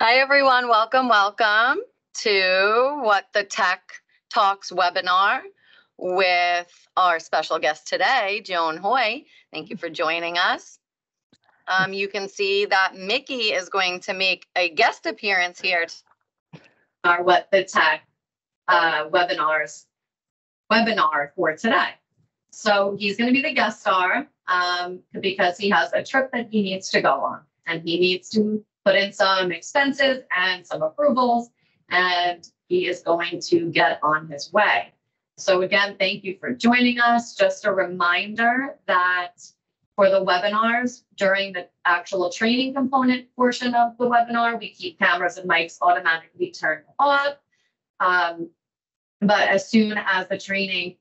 Hi, everyone. Welcome to What the Tech Talks webinar with our special guest today, Joan Hoy. Thank you for joining us. You can see that Mickey is going to make a guest appearance here. Our What the Tech webinar for today. So he's going to be the guest star because he has a trip that he needs to go on, and he needs to put in some expenses and some approvals, and he is going to get on his way. So again, thank you for joining us. Just a reminder that for the webinars, during the actual training component portion of the webinar, we keep cameras and mics automatically turned off. But as soon as the training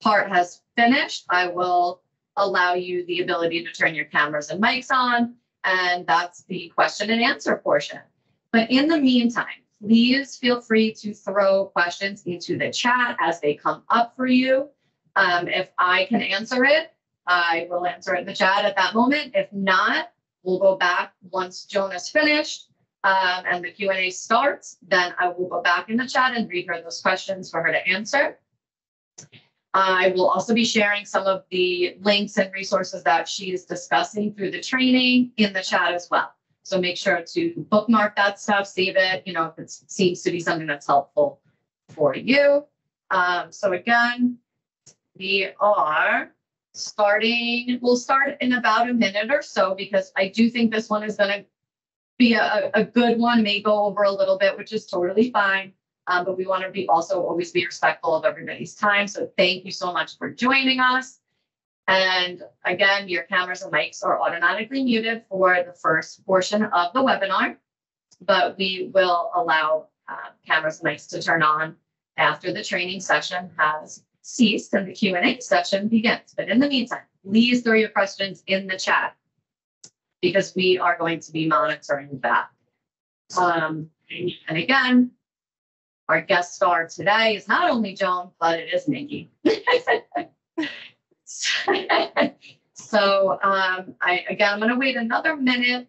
part has finished, I will allow you the ability to turn your cameras and mics on. And that's the question and answer portion. But in the meantime, please feel free to throw questions into the chat as they come up for you. If I can answer it, I will answer it in the chat at that moment. If not, we'll go back once Joan is finished and the Q&A starts. Then I will go back in the chat and read her those questions for her to answer. I will also be sharing some of the links and resources that she's discussing through the training in the chat as well. So make sure to bookmark that stuff, save it, if it seems to be something that's helpful for you. So again, we'll start in about a minute or so, because I do think this one is going to be a good one, may go over a little bit, which is totally fine. But we want to always be respectful of everybody's time. So thank you so much for joining us. And again, your cameras and mics are automatically muted for the first portion of the webinar, but we will allow cameras and mics to turn on after the training session has ceased and the Q&A session begins. But in the meantime, please throw your questions in the chat, because we are going to be monitoring that. And again, our guest star today is not only Joan, but it is Mickey. So I'm going to wait another minute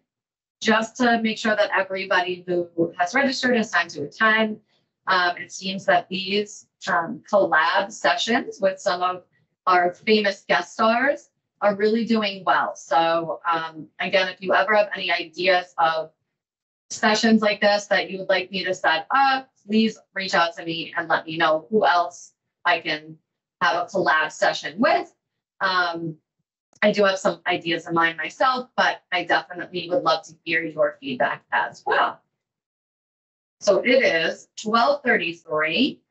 just to make sure that everybody who has registered has time to attend. It seems that these collab sessions with some of our famous guest stars are really doing well. So again, if you ever have any ideas of sessions like this that you would like me to set up, please reach out to me and let me know who else I can have a collab session with. I do have some ideas in mind myself, but I definitely would love to hear your feedback as well. So it is 12:33.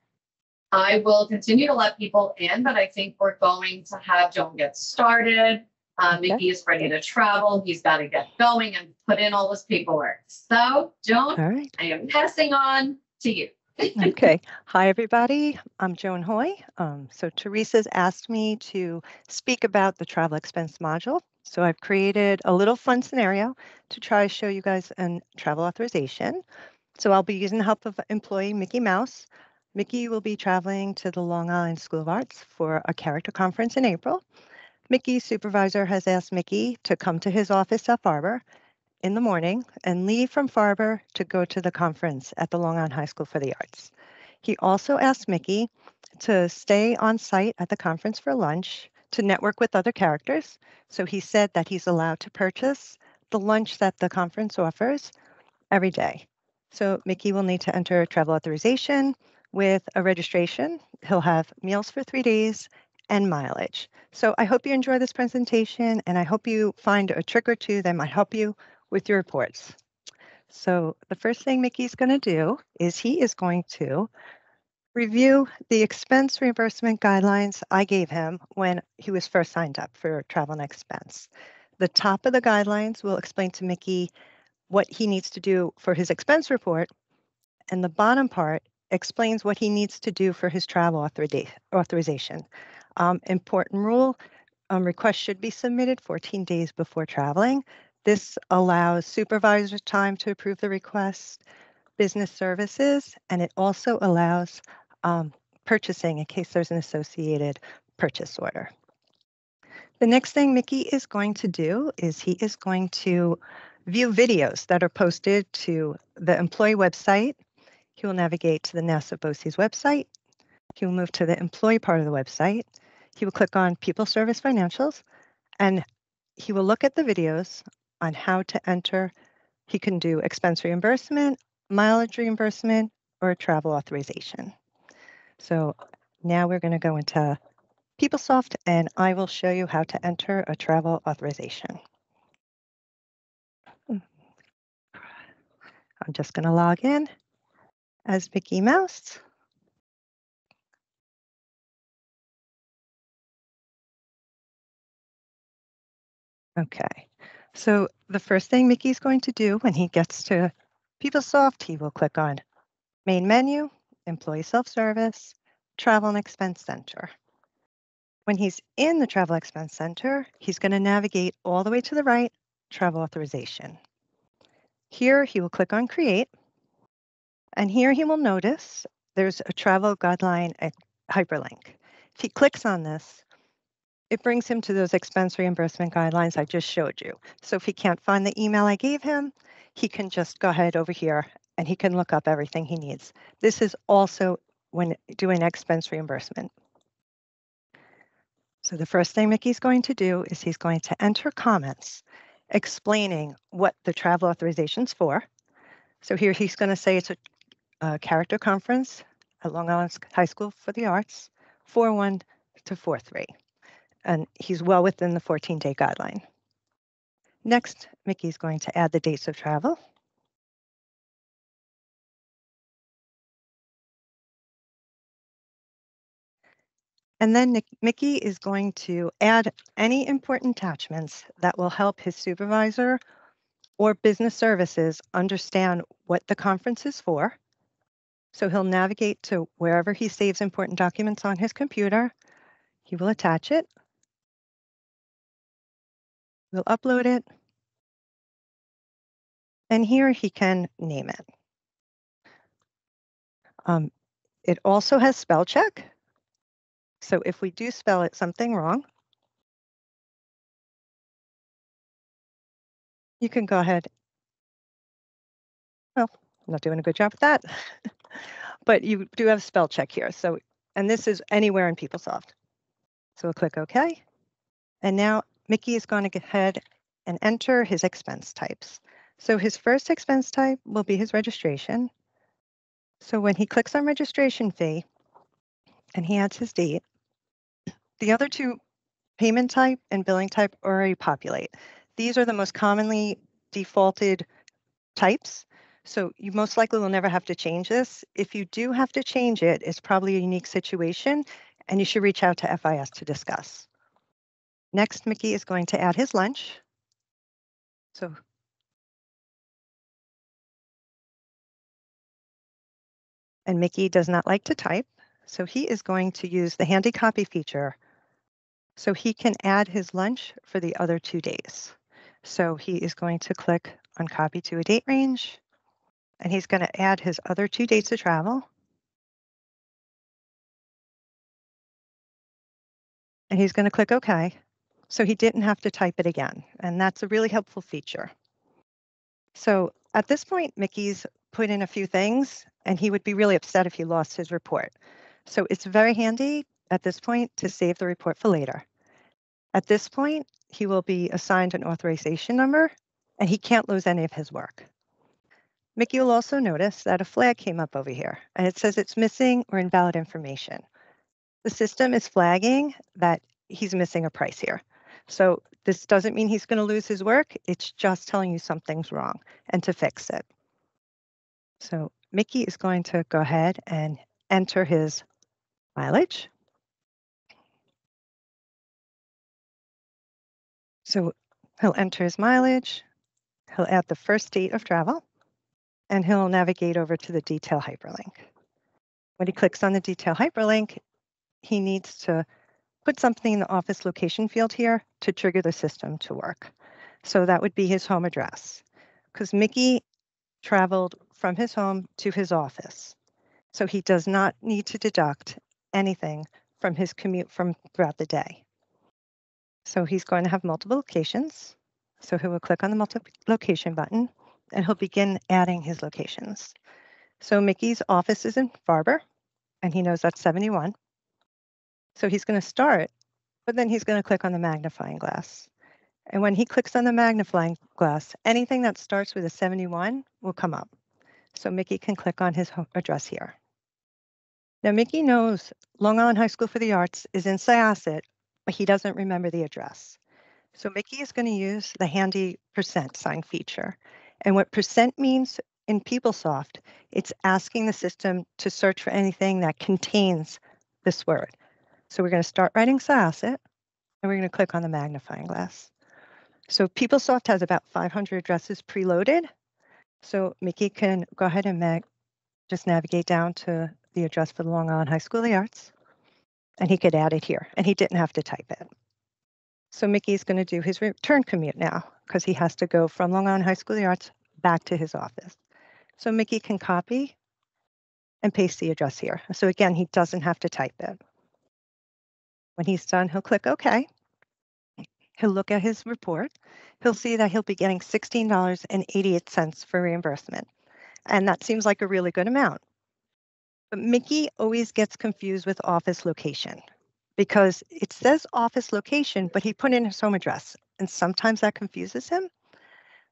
I will continue to let people in, but I think we're going to have Joan get started. Mickey is ready to travel. He's got to get going and put in all this paperwork. So, Joan, all right, I am passing on to you. Okay. Hi, everybody. I'm Joan Hoy. So Teresa's asked me to speak about the travel expense module. So I've created a little fun scenario to try to show you guys a travel authorization. So I'll be using the help of employee Mickey Mouse. Mickey will be traveling to the Long Island School of Arts for a character conference in April. Mickey's supervisor has asked Mickey to come to his office at Farber in the morning and leave from Farber to go to the conference at the Long Island High School for the Arts. He also asked Mickey to stay on site at the conference for lunch to network with other characters. So he said that he's allowed to purchase the lunch that the conference offers every day. So Mickey will need to enter travel authorization with a registration. He'll have meals for 3 days and mileage. So I hope you enjoy this presentation, and I hope you find a trick or two that might help you with your reports. So the first thing Mickey's going to do is he is going to review the expense reimbursement guidelines I gave him when he was first signed up for travel and expense. The top of the guidelines will explain to Mickey what he needs to do for his expense report, and the bottom part explains what he needs to do for his travel authorization. Important rule, requests should be submitted 14 days before traveling. This allows supervisor time to approve the request, business services, and it also allows purchasing in case there's an associated purchase order. The next thing Mickey is going to do is he is going to view videos that are posted to the employee website, he will navigate to the NASA BOCES website. He will move to the employee part of the website. He will click on People Service Financials, and he will look at the videos on how to enter. He can do expense reimbursement, mileage reimbursement, or travel authorization. So now we're going to go into PeopleSoft, and I will show you how to enter a travel authorization. I'm just going to log in as Mickey Mouse. Okay, so the first thing Mickey's going to do when he gets to PeopleSoft, he will click on Main Menu, Employee Self-Service, Travel and Expense Center. When he's in the Travel Expense Center, he's going to navigate all the way to the right, Travel Authorization. Here, he will click on Create, and here he will notice there's a travel guideline hyperlink. If he clicks on this, it brings him to those expense reimbursement guidelines I just showed you. So if he can't find the email I gave him, he can just go ahead over here and he can look up everything he needs. This is also when doing expense reimbursement. So the first thing Mickey's going to do is he's going to enter comments explaining what the travel authorization's for. So here he's going to say it's a character conference at Long Island High School for the Arts, 4-1 to 4-3. And he's well within the 14-day guideline. Next, Mickey's going to add the dates of travel. And then Mickey is going to add any important attachments that will help his supervisor or business services understand what the conference is for. So he'll navigate to wherever he saves important documents on his computer. He will attach it. We'll upload it. And here he can name it. It also has spell check. So if we do spell it something wrong, you can go ahead. Well, I'm not doing a good job with that, but you do have spell check here. So, and this is anywhere in PeopleSoft. So we'll click OK. And now Mickey is going to go ahead and enter his expense types. So his first expense type will be his registration. So when he clicks on registration fee and he adds his date, the other two, payment type and billing type, already populate. These are the most commonly defaulted types. So you most likely will never have to change this. If you do have to change it, it's probably a unique situation and you should reach out to FIS to discuss. Next, Mickey is going to add his lunch. And Mickey does not like to type, so he is going to use the handy copy feature so he can add his lunch for the other 2 days. So he is going to click on copy to a date range, and he's going to add his other 2 dates of travel. And he's going to click OK. So he didn't have to type it again, and that's a really helpful feature. So at this point, Mickey's put in a few things, and he would be really upset if he lost his report. So it's very handy at this point to save the report for later. At this point, he will be assigned an authorization number, and he can't lose any of his work. Mickey will also notice that a flag came up over here, and it says it's missing or invalid information. The system is flagging that he's missing a price here. So this doesn't mean he's going to lose his work. It's just telling you something's wrong and to fix it. So Mickey is going to go ahead and enter his mileage. So he'll enter his mileage. He'll add the first date of travel, and he'll navigate over to the detail hyperlink. When he clicks on the detail hyperlink, he needs to put something in the office location field here to trigger the system to work. So that would be his home address, because Mickey traveled from his home to his office. So he does not need to deduct anything from his commute from throughout the day. So he's going to have multiple locations. So he will click on the multi-location button and he'll begin adding his locations. So Mickey's office is in Farber and he knows that's 71. So he's going to start, but then he's going to click on the magnifying glass. And when he clicks on the magnifying glass, anything that starts with a 71 will come up. So Mickey can click on his home address here. Now Mickey knows Long Island High School for the Arts is in Syosset, but he doesn't remember the address. So Mickey is going to use the handy percent sign feature. And what percent means in PeopleSoft, it's asking the system to search for anything that contains this word. So we're going to start writing Syosset, and we're going to click on the magnifying glass. So PeopleSoft has about 500 addresses preloaded. So Mickey can go ahead and just navigate down to the address for the Long Island High School of the Arts, and he could add it here, and he didn't have to type it. So Mickey's going to do his return commute now because he has to go from Long Island High School of the Arts back to his office. So Mickey can copy and paste the address here. So again, he doesn't have to type it. When he's done, he'll click OK. He'll look at his report. He'll see that he'll be getting $16.88 for reimbursement. And that seems like a really good amount. But Mickey always gets confused with office location because it says office location, but he put in his home address. And sometimes that confuses him.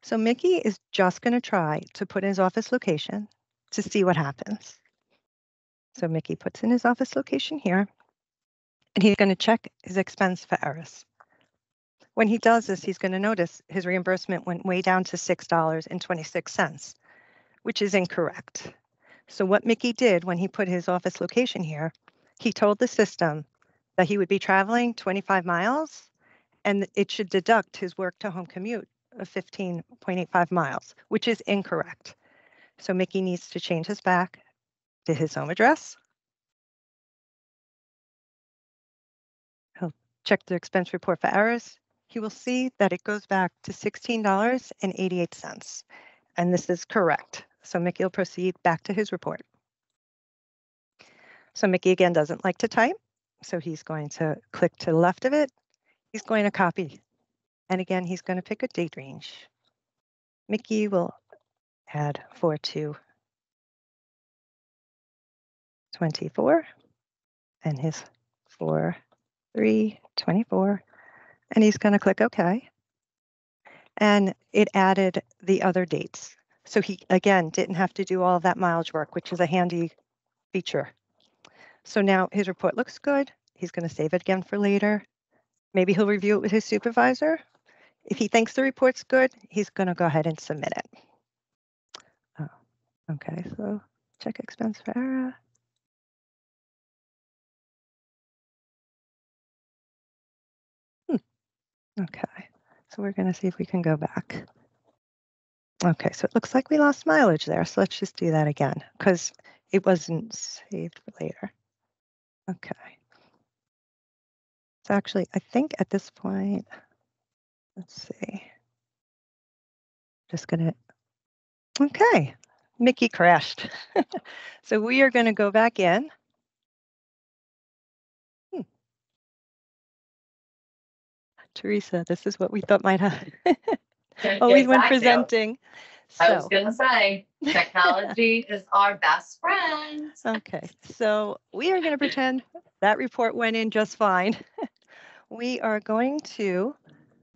So Mickey is just going to try to put in his office location to see what happens. So Mickey puts in his office location here, and he's going to check his expense for errors. When he does this, he's going to notice his reimbursement went way down to $6.26, which is incorrect. So what Mickey did when he put his office location here, he told the system that he would be traveling 25 miles and it should deduct his work to home commute of 15.85 miles, which is incorrect. So Mickey needs to change his back to his home address. He'll check the expense report for errors. He will see that it goes back to $16.88, and this is correct. So Mickey will proceed back to his report. So Mickey again doesn't like to type, so he's going to click to the left of it. He's going to copy, and again, he's going to pick a date range. Mickey will add 4/2/24 and his 4/3/24, and he's going to click OK. And it added the other dates. So he, again, didn't have to do all of that mileage work, which is a handy feature. So now his report looks good. He's going to save it again for later. Maybe he'll review it with his supervisor. If he thinks the report's good, he's going to go ahead and submit it. Oh, okay, so check expense for error. Okay, so we're going to see if we can go back. Okay, so it looks like we lost mileage there. So let's just do that again because it wasn't saved for later. Okay. So actually, I think at this point, let's see. Just gonna, okay, Mickey crashed. So we are gonna go back in. Teresa, this is what we thought might happen. Always when presenting. I was gonna say, technology is our best friend. Okay, so we are gonna pretend that report went in just fine. We are going to,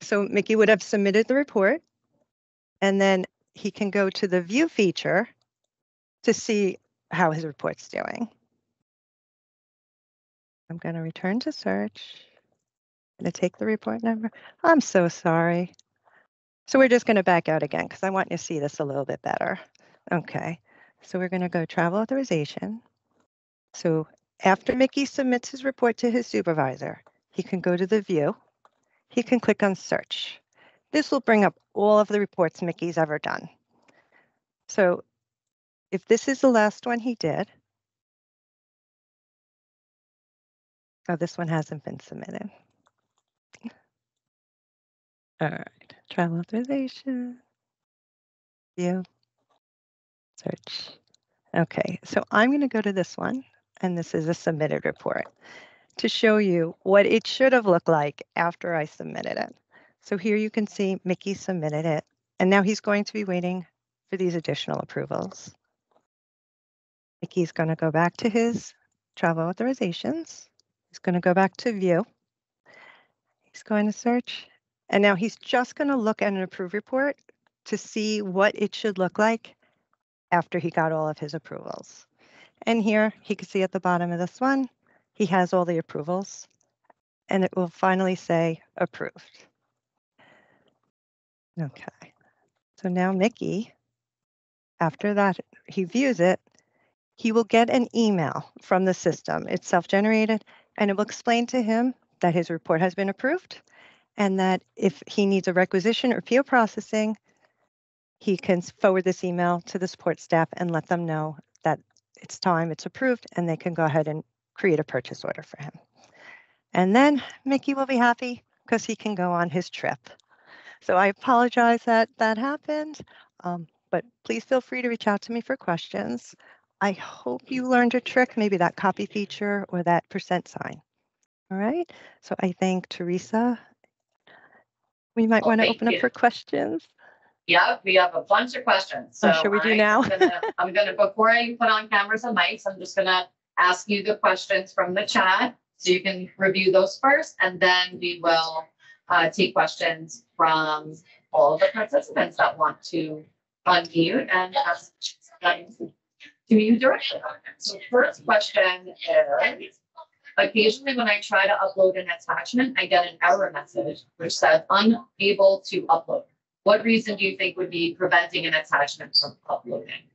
so Mickey would have submitted the report, and then he can go to the view feature to see how his report's doing. I'm going to return to search. I'm going to take the report number. I'm so sorry. So we're just going to back out again because I want you to see this a little bit better. Okay, so we're going to go travel authorization. So after Mickey submits his report to his supervisor, he can go to the view. He can click on search. This will bring up all of the reports Mickey's ever done. So if this is the last one he did, oh, this one hasn't been submitted. All right, travel authorization, view, search. Okay, so I'm going to go to this one, and this is a submitted report to show you what it should have looked like after I submitted it. So here you can see Mickey submitted it, and now he's going to be waiting for these additional approvals. Mickey's going to go back to his travel authorizations. He's going to go back to view. He's going to search, and now he's just going to look at an approved report to see what it should look like after he got all of his approvals. And here he can see at the bottom of this one, he has all the approvals, and it will finally say approved. Okay, so now Mickey, after that, he views it, he will get an email from the system. It's self-generated, and it will explain to him that his report has been approved and that if he needs a requisition or PO processing, he can forward this email to the support staff and let them know that it's time, it's approved, and they can go ahead and create a purchase order for him. And then Mickey will be happy because he can go on his trip. So I apologize that that happened, but please feel free to reach out to me for questions. I hope you learned a trick, maybe that copy feature or that percent sign. All right, so I thank Teresa. We might want to open up for questions. Yeah, we have a bunch of questions. So should we do now? I'm gonna, before I put on cameras and mics, I'm just gonna ask you the questions from the chat. So you can review those first, and then we will take questions from all the participants that want to unmute and ask to you directly. So first question is, occasionally when I try to upload an attachment, I get an error message which says unable to upload. What reason do you think would be preventing an attachment from uploading?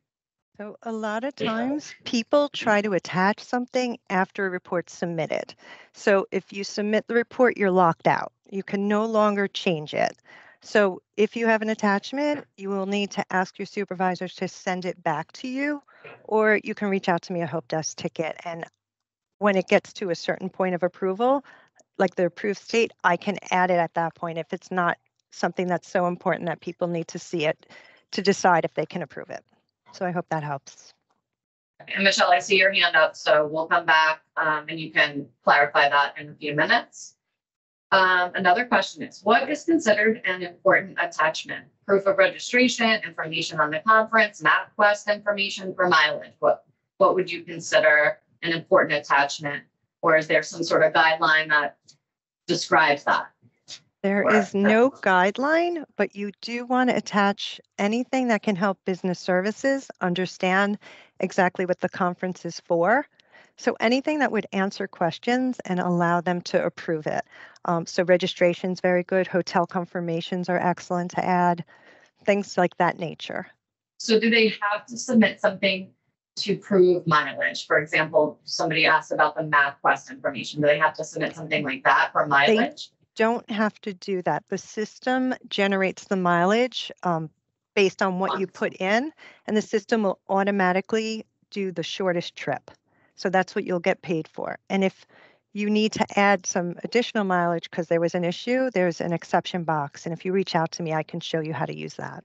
So a lot of times people try to attach something after a report's submitted. So if you submit the report, you're locked out. You can no longer change it. So if you have an attachment, you will need to ask your supervisors to send it back to you, or you can reach out to me at Help Desk Ticket. And when it gets to a certain point of approval, like the approved state, I can add it at that point if it's not something that's so important that people need to see it to decide if they can approve it. So I hope that helps. And Michelle, I see your hand up, so we'll come back and you can clarify that in a few minutes. Another question is, what is considered an important attachment? Proof of registration, information on the conference, MapQuest information for mileage. What would you consider an important attachment? Or is there some sort of guideline that describes that? There is no guideline, but you do want to attach anything that can help business services understand exactly what the conference is for. So anything that would answer questions and allow them to approve it. So registration is very good. Hotel confirmations are excellent to add, things like that nature. So do they have to submit something to prove mileage? For example, somebody asked about the MapQuest information. Do they have to submit something like that for mileage? Don't have to do that. The system generates the mileage based on what you put in, and the system will automatically do the shortest trip. So that's what you'll get paid for. And if you need to add some additional mileage because there was an issue, there's an exception box. And if you reach out to me, I can show you how to use that.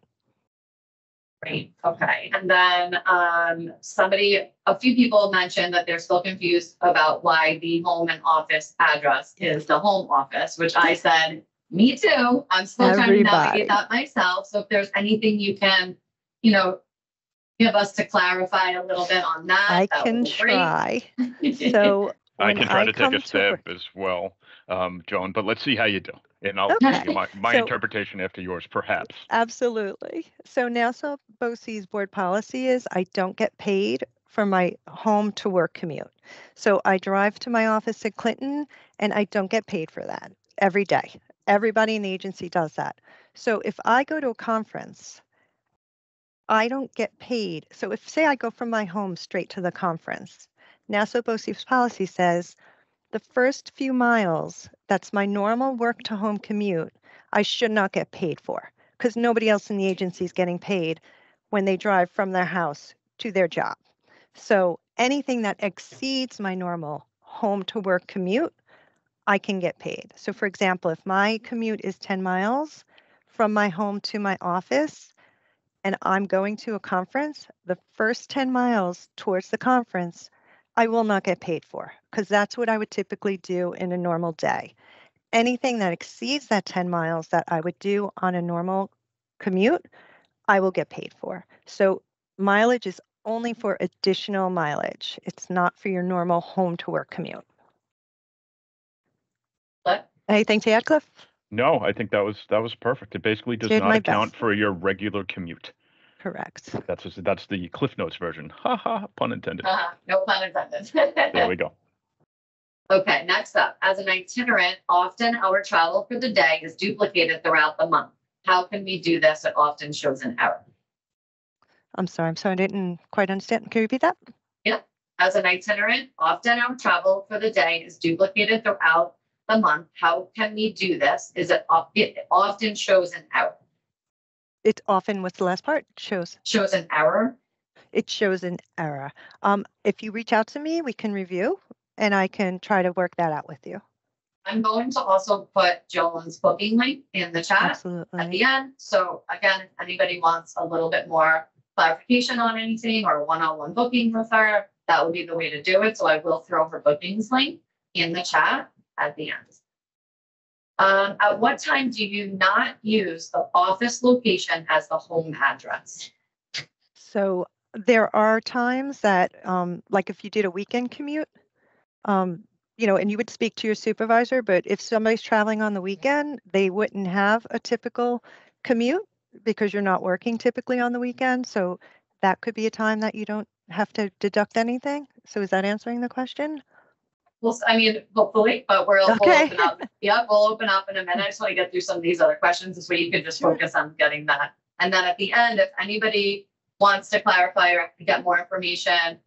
Great. Okay. And then a few people mentioned that they're still confused about why the home and office address is the home office, which I said, me too. I'm still trying to navigate that myself. So if there's anything you can, give us to clarify a little bit on that. I can try. So I can try to take a stab as well, Joan, but let's see how you do. And I'll give you my interpretation after yours, perhaps. Absolutely. So Nassau BOCES board policy is I don't get paid for my home to work commute. So I drive to my office at Clinton and I don't get paid for that every day. Everybody in the agency does that. So if I go to a conference, I don't get paid. So if, say, I go from my home straight to the conference, Nassau BOCES policy says the first few miles, that's my normal work to home commute, I should not get paid for because nobody else in the agency is getting paid when they drive from their house to their job. So anything that exceeds my normal home to work commute, I can get paid. So for example, if my commute is 10 miles from my home to my office, and I'm going to a conference, the first 10 miles towards the conference, I will not get paid for because that's what I would typically do in a normal day. anything that exceeds that 10 miles that I would do on a normal commute, I will get paid for. So mileage is only for additional mileage. It's not for your normal home to work commute. What? Anything to add, Cliff? No, I think that was perfect. It basically does not account for your regular commute. Correct. That's the Cliff Notes version. Ha ha, pun intended. No pun intended. There we go. Okay, next up, as an itinerant, often our travel for the day is duplicated throughout the month. How can we do this? It often shows an error. I'm sorry, I didn't quite understand. Can you repeat that? Yeah. As an itinerant, often our travel for the day is duplicated throughout the month. How can we do this? It often shows an error. It often, what's the last part? Shows an error. It shows an error. If you reach out to me, we can review and I can try to work that out with you. I'm going to also put Joan's booking link in the chat at the end. So again, if anybody wants a little bit more clarification on anything or one-on-one booking with her, that would be the way to do it. So I will throw her bookings link in the chat at the end. At what time do you not use the office location as the home address? So there are times that, like if you did a weekend commute, you know, and you would speak to your supervisor, but if somebody's traveling on the weekend, they wouldn't have a typical commute because you're not working typically on the weekend. So that could be a time that you don't have to deduct anything. So is that answering the question? Well, I mean, hopefully, but we'll open up. Yeah, we'll open up in a minute. I just want to get through some of these other questions this way you can just focus on getting that. And then at the end, if anybody wants to clarify or get more information,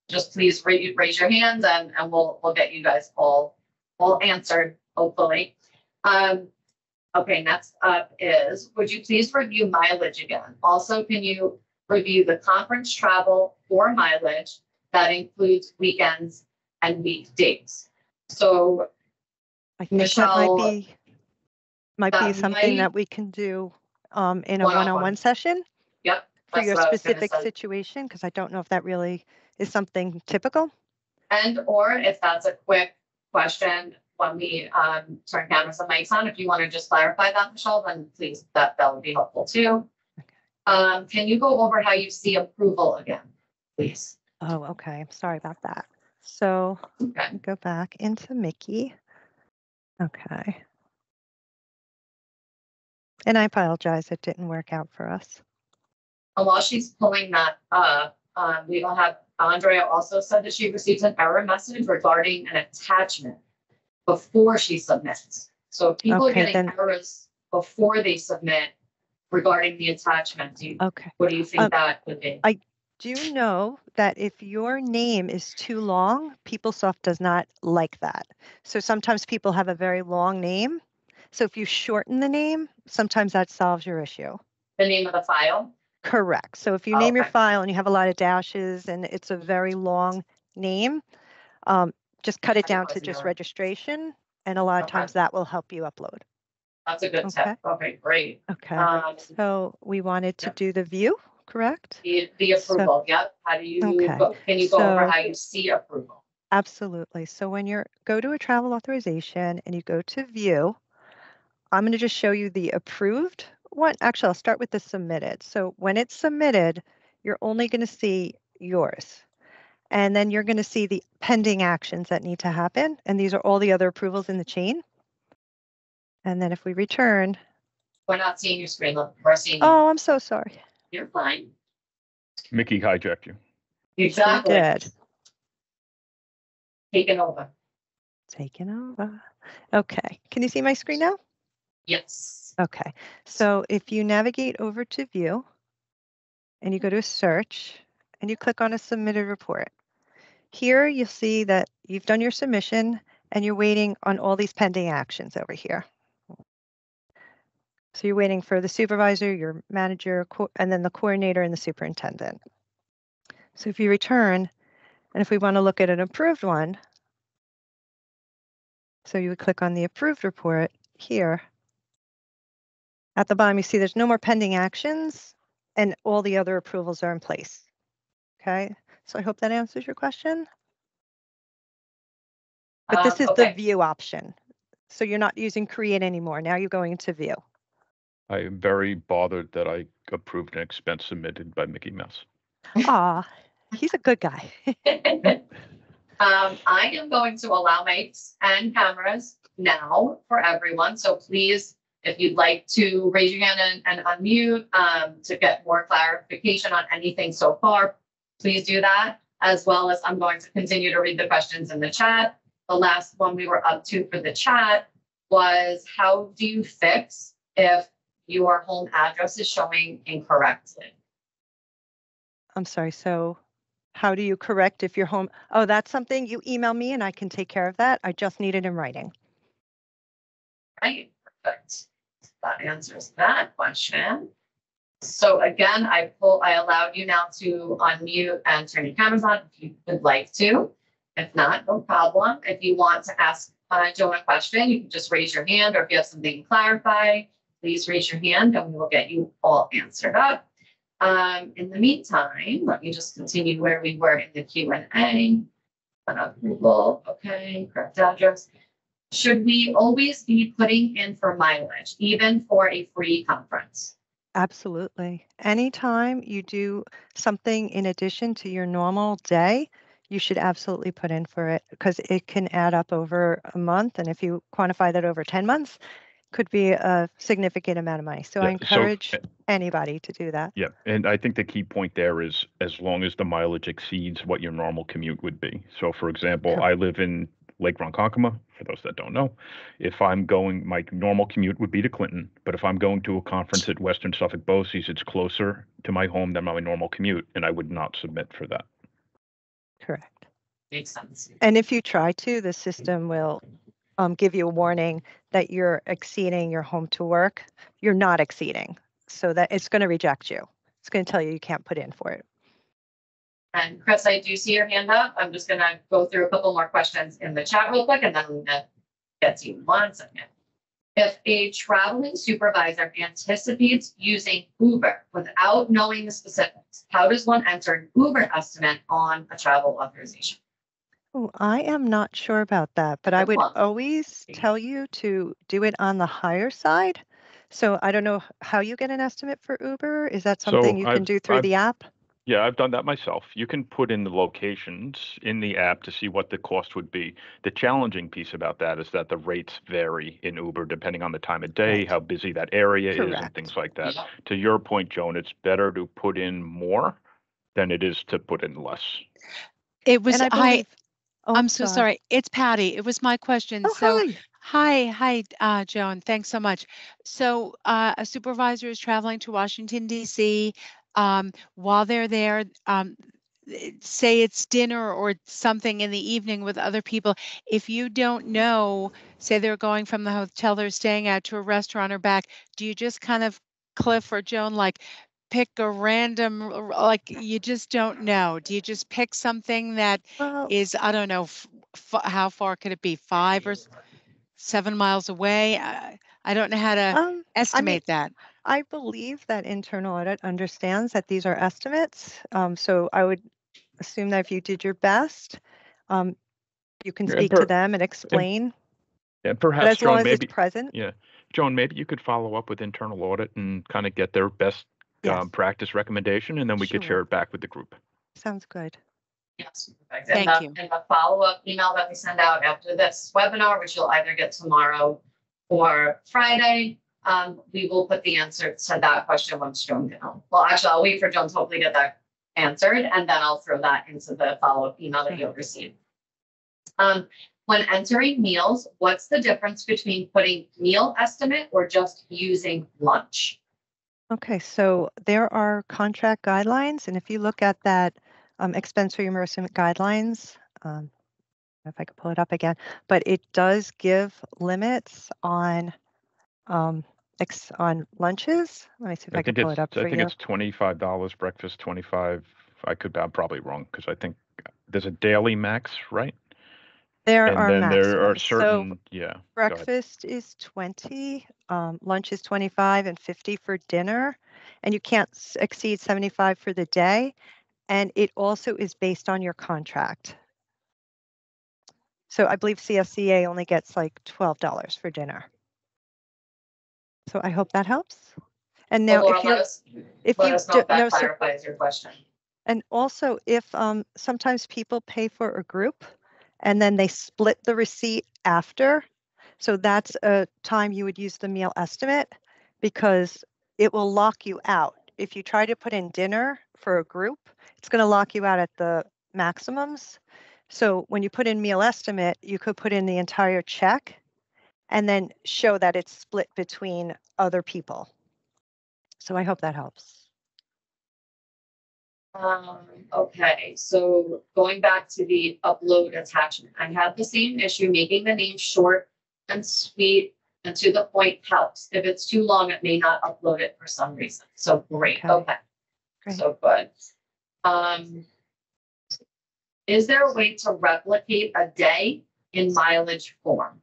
just please raise your hands and we'll get you guys all answered, hopefully. Okay, next up is, would you please review mileage again? Also, can you review the conference travel for mileage that includes weekends and weekdays? So I think Michelle, that might be something that we can do in a one-on-one session. Yep. For your specific situation, because I don't know if that really is something typical. And or if that's a quick question when we turn cameras and mics on, if you want to just clarify that, Michelle, then please, that would be helpful too. Okay. Can you go over how you see approval again, please? Oh, okay. I'm sorry about that. So let me go back into Mickey. Okay. And I apologize, it didn't work out for us. And while she's pulling that up, we will have Andrea also said that she receives an error message regarding an attachment before she submits. So if people are getting errors before they submit regarding the attachment, what do you think that would be? I do know that if your name is too long, PeopleSoft does not like that. So sometimes people have a very long name. So if you shorten the name, sometimes that solves your issue. The name of the file? Correct. So if you name your file and you have a lot of dashes and it's a very long name, just cut it down to just registration. And a lot of times that will help you upload. That's a good tip. Okay, great. Okay. So we wanted to do the view, correct? The approval. Yep. How do you go? Can you go over how you see approval? Absolutely. So when you go to a travel authorization and you go to view, I'm going to just show you the approved one. Actually, I'll start with the submitted. So when it's submitted, you're only going to see yours. And then you're going to see the pending actions that need to happen. And these are all the other approvals in the chain. And then if we return. We're not seeing your screen. We're seeing you. Oh, I'm so sorry. You're fine. Mickey hijacked you. Exactly. She did. Taken over. Taken over. Okay. Can you see my screen now? Yes. Okay. So if you navigate over to view and you go to search and you click on a submitted report, here you'll see that you've done your submission and you're waiting on all these pending actions over here. So you're waiting for the supervisor, your manager, and then the coordinator and the superintendent. So if you return, and if we want to look at an approved one, so you would click on the approved report here. At the bottom, you see there's no more pending actions and all the other approvals are in place. Okay, so I hope that answers your question. But this is the view option. So you're not using create anymore. Now you're going into view. I am very bothered that I approved an expense submitted by Mickey Mouse. Aw, he's a good guy. I am going to allow mics and cameras now for everyone. So please, if you'd like to raise your hand and unmute to get more clarification on anything so far, please do that. As well as I'm going to continue to read the questions in the chat. The last one we were up to for the chat was, how do you fix if your home address is showing incorrectly? I'm sorry. So how do you correct if your home? Oh, that's something you email me and I can take care of that. I just need it in writing. Right, perfect. That answers that question. So again, I allowed you now to unmute and turn your cameras on if you would like to. If not, no problem. If you want to ask Joan a question, you can just raise your hand, or if you have something to clarify, please raise your hand and we will get you all answered up. In the meantime, let me just continue where we were in the Q&A. Approval, okay, correct address. Should we always be putting in for mileage, even for a free conference? Absolutely. Anytime you do something in addition to your normal day, you should absolutely put in for it, because it can add up over a month. And if you quantify that over 10 months, could be a significant amount of money. So I encourage anybody to do that. Yeah, and I think the key point there is, as long as the mileage exceeds what your normal commute would be. So for example, I live in Lake Ronkonkoma, for those that don't know. If I'm going, my normal commute would be to Clinton, but if I'm going to a conference at Western Suffolk BOCES, it's closer to my home than my normal commute, and I would not submit for that. Correct. Makes sense. And if you try to, the system will give you a warning that you're exceeding your home to work. You're not exceeding, so that it's going to reject you. It's going to tell you can't put in for it. And Chris, I do see your hand up. I'm just going to go through a couple more questions in the chat real quick, and then I'm going to get to you 1 second. If a traveling supervisor anticipates using Uber without knowing the specifics, how does one enter an Uber estimate on a travel authorization? Oh, I am not sure about that, but I would always tell you to do it on the higher side. So I don't know how you get an estimate for Uber. Is that something you can do through the app? Yeah, I've done that myself. You can put in the locations in the app to see what the cost would be. The challenging piece about that is that the rates vary in Uber depending on the time of day, how busy that area is, and things like that. Yeah. To your point, Joan, it's better to put in more than it is to put in less. It was, I'm so sorry. It's Patty. It was my question. Oh, so, hi, Joan. Thanks so much. So, a supervisor is traveling to Washington, D.C. While they're there, say it's dinner or something in the evening with other people. If you don't know, say they're going from the hotel they're staying at to a restaurant or back, do you just kind of, Cliff or Joan, like pick a random, like you just don't know? Do you just pick something that is, I don't know, how far could it be? 5 or 7 miles away? I don't know how to estimate that. I believe that internal audit understands that these are estimates. So I would assume that if you did your best, you can speak to them and explain. Yeah, perhaps, but as long Joan, as maybe, it's present. Yeah, Joan, maybe you could follow up with internal audit and kind of get their best practice recommendation, and then we could share it back with the group. Sounds good. Yes, perfect. Thank you. And the follow-up email that we send out after this webinar, which you'll either get tomorrow or Friday, we will put the answer to that question once Joan gets home. Well, actually, I'll wait for Joan to hopefully get that answered, and then I'll throw that into the follow-up email that you'll receive. When entering meals, what's the difference between putting meal estimate or just using lunch? Okay, so there are contract guidelines, and if you look at that expense reimbursement guidelines, if I could pull it up again, but it does give limits on lunches. Let me see if I can pull it up for you. I think it's $25 breakfast, 25. I'm probably wrong because I think there's a daily max, right? There are maximums. There are certain, breakfast is 20, lunch is 25 and 50 for dinner, and you can't exceed 75 for the day. And it also is based on your contract. So I believe CSCA only gets like $12 for dinner. So I hope that helps. And now Laura, if you're, let us know if that no, so, clarifies your question. and also if sometimes people pay for a group and then they split the receipt after. So that's a time you would use the meal estimate because it will lock you out. If you try to put in dinner for a group, it's going to lock you out at the maximums. So when you put in meal estimate, you could put in the entire check and then show that it's split between other people. So I hope that helps. Okay, so going back to the upload attachment, I had the same issue, making the name short and sweet and to the point helps. If it's too long, it may not upload it for some reason. So great, okay. Great. So good. Is there a way to replicate a day in mileage form?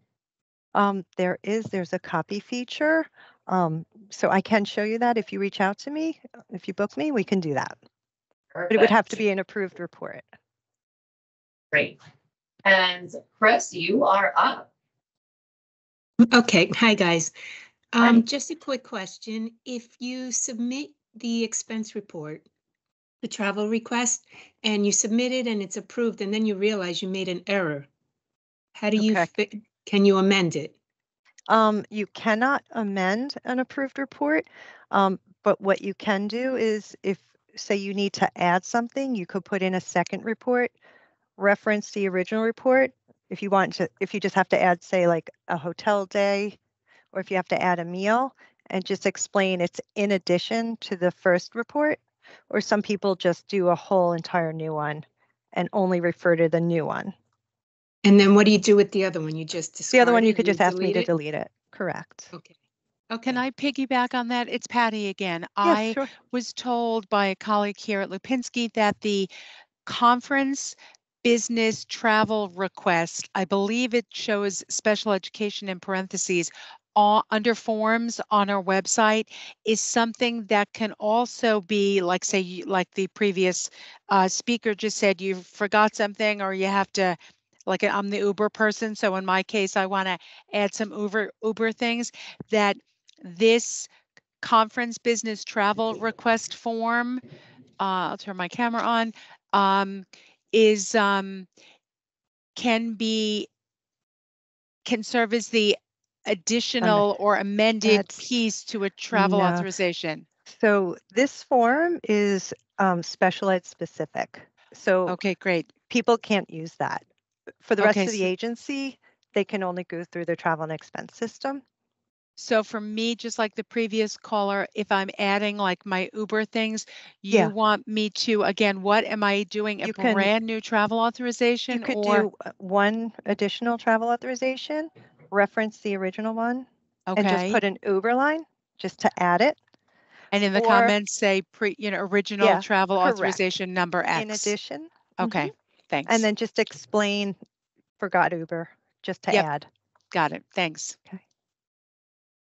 There's a copy feature. So I can show you that if you reach out to me, if you book me, we can do that. Perfect. But it would have to be an approved report. Great. And Chris, you are up. Okay. Hi, guys. Hi. Just a quick question. If you submit the expense report, the travel request, and you submit it and it's approved, and then you realize you made an error, how do you can you amend it? You cannot amend an approved report, but what you can do is if, say, you need to add something, you could put in a second report, reference the original report. If you want to, if you just have to add, say, like a hotel day, or if you have to add a meal, and just explain it's in addition to the first report, or some people just do a whole entire new one and only refer to the new one. And then what do you do with the other one? You just discard the other one, you it, could just ask me to it? delete it. Correct. Okay. Okay. Can I piggyback on that? It's Patty again. Yes, I sure. was told by a colleague here at Lipinski that the conference business travel request, I believe it shows special education in parentheses, under forms on our website, is something that can also be like, say, like the previous speaker just said, you forgot something or you have to, like I'm the Uber person. So in my case, I want to add some Uber things, that this conference business travel request form, I'll turn my camera on, is can serve as the additional or amended piece to a travel authorization. So this form is special ed specific. So okay, great. People can't use that. For the rest Okay, of the agency, they can only go through their travel and expense system. So for me, just like the previous caller, if I'm adding like my Uber things, you want me to, again, what am I doing? A brand new travel authorization? You could do one additional travel authorization, reference the original one, and just put an Uber line just to add it. And in the comments say original travel authorization number X. In addition. Okay, thanks. And then just explain forgot Uber just to add. Got it. Thanks. Okay.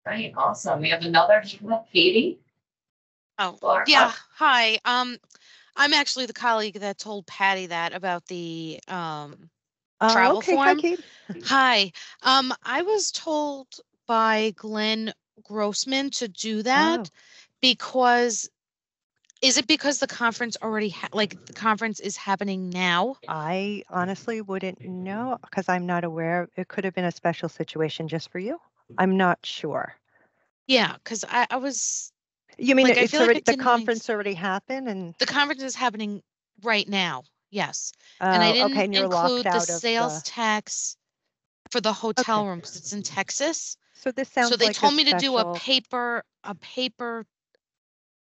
Right, awesome. We have another Katie. Oh, yeah. Hi. I'm actually the colleague that told Patty that about the travel form. Hi, Katie. Hi. I was told by Glenn Grossman to do that because is it because the conference already the conference is happening now? I honestly wouldn't know because I'm not aware. It could have been a special situation just for you. I'm not sure. Yeah, because I was. You mean it's already the conference already happened and the conference is happening right now? Yes, and I didn't and you're include locked the out sales of tax for the hotel room because it's in Texas. So this sounds so they like told me to do a paper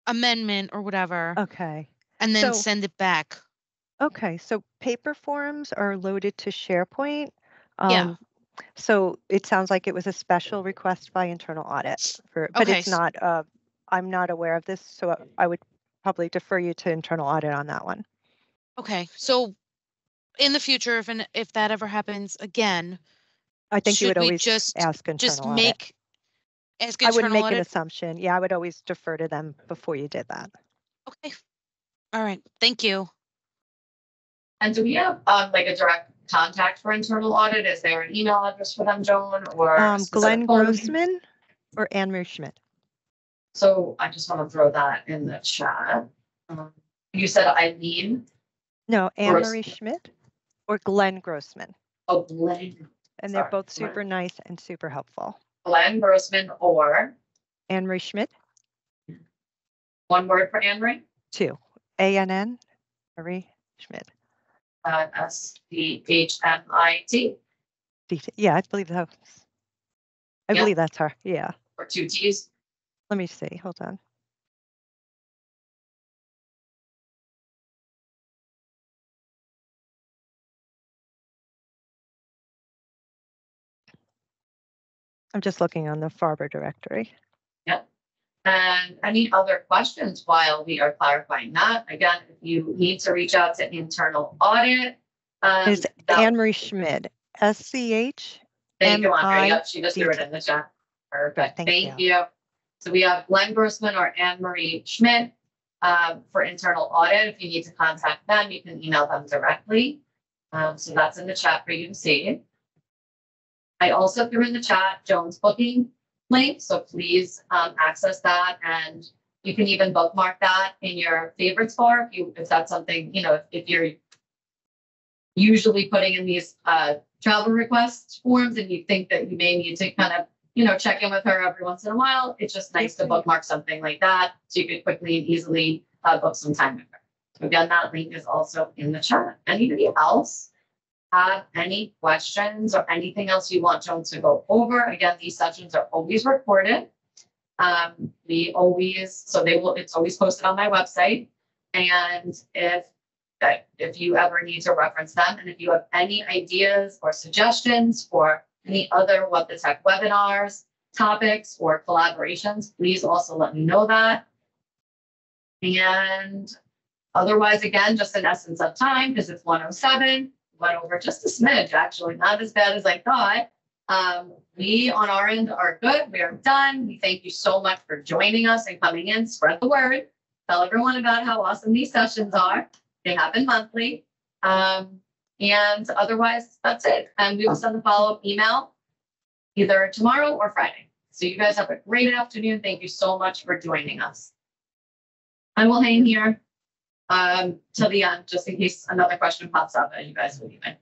amendment or whatever. Okay. And then send it back. Okay, so paper forms are loaded to SharePoint. Yeah. So it sounds like it was a special request by internal audit but it's not I'm not aware of this, so I would probably defer you to internal audit on that one. Okay, so in the future, if that ever happens again, I think you would always ask internal audit. I wouldn't make an assumption. Yeah, I would always defer to them before you did that. Okay. All right. Thank you. And do we have like a direct contact for internal audit? Is there an email address for them, Joan, or a specific Glenn phone? Grossman or Anne-Marie Schmidt? So I just want to throw that in the chat. You said Eileen? No, Anne-Marie Schmidt or Glenn Grossman. Oh, Glenn. And they're both super nice and super helpful. Glenn Grossman or? Anne-Marie Schmidt. One word for Anne-Marie? 2. A-N-N, Marie Schmidt. S-C-H-M-I-T. Yeah, I believe that's. I believe that's her. Yeah. Or 2 T's. Let me see. Hold on. I'm just looking on the Farber directory. Yep. And any other questions while we are clarifying that? Again, if you need to reach out to internal audit. It's Anne-Marie Schmidt. S-C-H. Thank you, Andre. Yep, she just threw it in the chat. Perfect. Thank you. So we have Glenn Grossman or Anne-Marie Schmidt for internal audit. If you need to contact them, you can email them directly. So that's in the chat for you to see. I also threw in the chat Joan's booking link, so please access that, and you can even bookmark that in your favorites bar if that's something, you know, if you're usually putting in these travel request forms and you think that you may need to kind of, you know, check in with her every once in a while. It's just nice to bookmark something like that so you could quickly and easily book some time with her. So again, that link is also in the chat. Anybody else have any questions or anything else you want Joan to go over? Again, these sessions are always recorded. It's always posted on my website. And if you ever need to reference them, and if you have any ideas or suggestions for any other What the Tech webinars, topics, or collaborations, please also let me know that. And otherwise, again, just in essence of time, because it's 1:07, went over just a smidge, actually, not as bad as I thought. We on our end are good. We are done. We thank you so much for joining us and coming in. Spread the word. Tell everyone about how awesome these sessions are. They happen monthly. And otherwise, that's it. And we will send a follow-up email either tomorrow or Friday. So you guys have a great afternoon. Thank you so much for joining us. I will hang here till the end, just in case another question pops up and you guys will leave it.